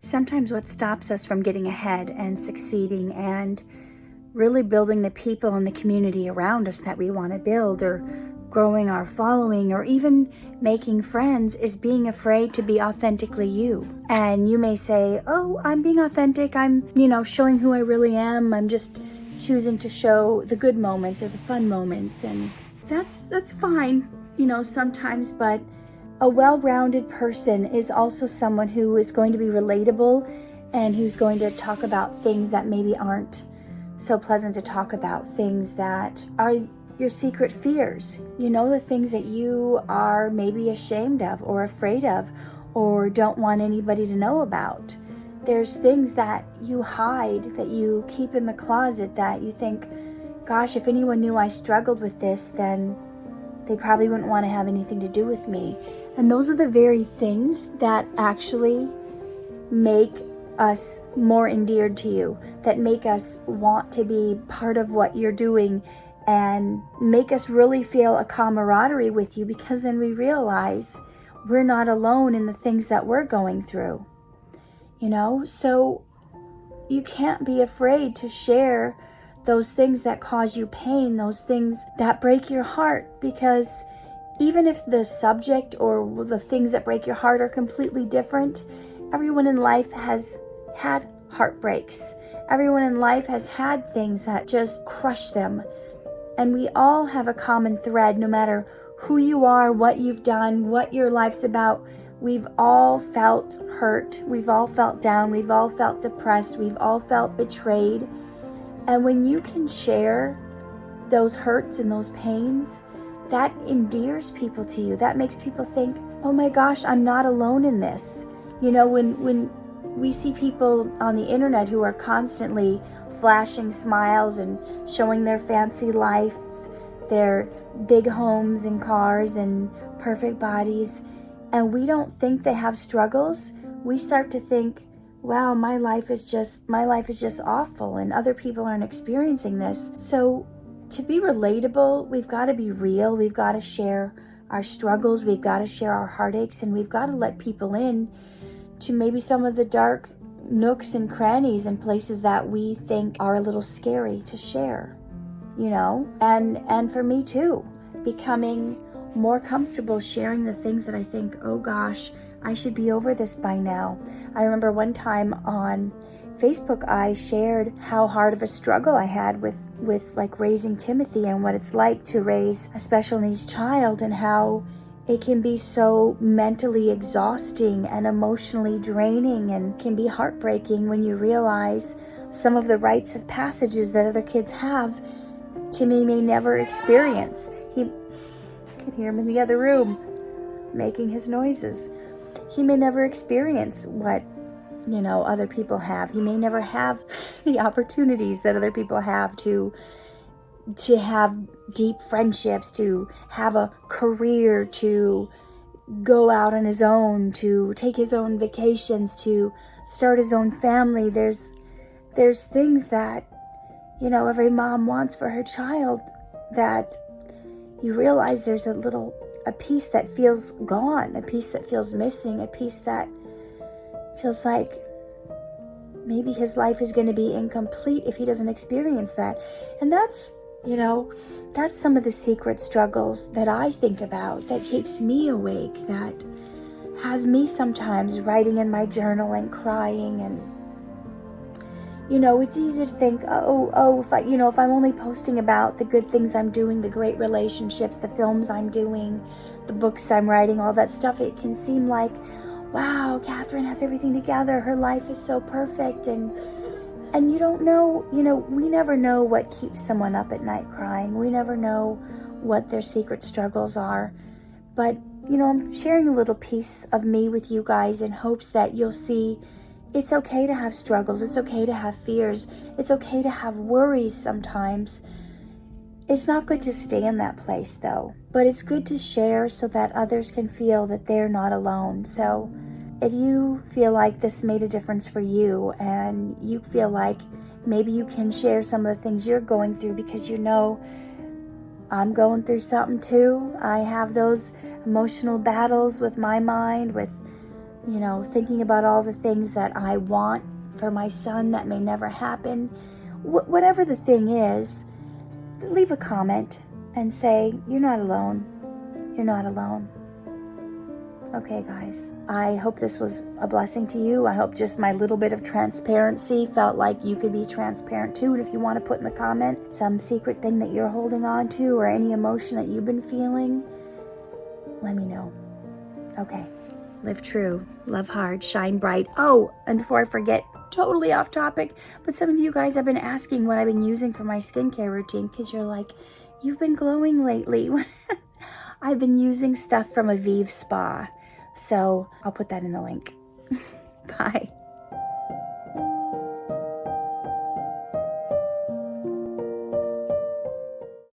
sometimes what stops us from getting ahead and succeeding and really building the people and the community around us that we want to build, or growing our following, or even making friends, is being afraid to be authentically you. And you may say, oh, I'm being authentic. I'm, showing who I really am. I'm just choosing to show the good moments or the fun moments. And that's fine, sometimes, but a well-rounded person is also someone who is going to be relatable and who's going to talk about things that maybe aren't so pleasant to talk about, things that are your secret fears, the things that you are maybe ashamed of or afraid of or don't want anybody to know about. There's things that you hide, that you keep in the closet, that you think, gosh, if anyone knew I struggled with this, then they probably wouldn't want to have anything to do with me. And those are the very things that actually make us more endeared to you, that make us want to be part of what you're doing and make us really feel a camaraderie with you, because then we realize we're not alone in the things that we're going through. So you can't be afraid to share those things that cause you pain, those things that break your heart, because even if the subject or the things that break your heart are completely different, everyone in life has had heartbreaks. Everyone in life has had things that just crush them. And we all have a common thread, no matter who you are, what you've done, what your life's about. We've all felt hurt. We've all felt down. We've all felt depressed. We've all felt betrayed. And when you can share those hurts and those pains, that endears people to you. That makes people think, oh my gosh, I'm not alone in this. When we see people on the internet who are constantly flashing smiles and showing their fancy life, their big homes and cars and perfect bodies, and we don't think they have struggles, we start to think, wow, my life is just awful and other people aren't experiencing this. So to be relatable, we've got to be real. We've got to share our struggles. We've got to share our heartaches, and we've got to let people in to maybe some of the dark nooks and crannies and places that we think are a little scary to share, and for me too, becoming more comfortable sharing the things that I think, oh gosh, I should be over this by now. I remember one time on Facebook, I shared how hard of a struggle I had with like raising Timothy and what it's like to raise a special needs child, and how it can be so mentally exhausting and emotionally draining, and can be heartbreaking when you realize some of the rites of passages that other kids have, Timmy may never experience. He can hear him in the other room making his noises. He may never experience what other people have. He may never have the opportunities that other people have to have deep friendships, to have a career, to go out on his own, to take his own vacations, to start his own family. There's things that, every mom wants for her child, that you realize there's a piece that feels gone, a piece that feels missing, a piece that feels like maybe his life is going to be incomplete if he doesn't experience that. And that's some of the secret struggles that I think about, that keeps me awake, that has me sometimes writing in my journal and crying. And it's easy to think, if I'm only posting about the good things I'm doing, the great relationships, the films I'm doing, the books I'm writing, all that stuff, it can seem like, wow, Katherine has everything together, her life is so perfect. And you don't know, we never know what keeps someone up at night crying. We never know what their secret struggles are. But, I'm sharing a little piece of me with you guys in hopes that you'll see it's okay to have struggles. It's okay to have fears. It's okay to have worries sometimes. It's not good to stay in that place though, but it's good to share so that others can feel that they're not alone. So if you feel like this made a difference for you, and you feel like maybe you can share some of the things you're going through, because I'm going through something too. I have those emotional battles with my mind, with you know, thinking about all the things that I want for my son that may never happen. Whatever the thing is, leave a comment and say, you're not alone. You're not alone. Okay, guys, I hope this was a blessing to you. I hope just my little bit of transparency felt like you could be transparent too. And if you want to put in the comment some secret thing that you're holding on to or any emotion that you've been feeling, let me know. Okay, live true, love hard, shine bright. Oh, and before I forget, totally off topic, but some of you guys have been asking what I've been using for my skincare routine because you're like, you've been glowing lately. I've been using stuff from Aviv Spa. So I'll put that in the link. Bye.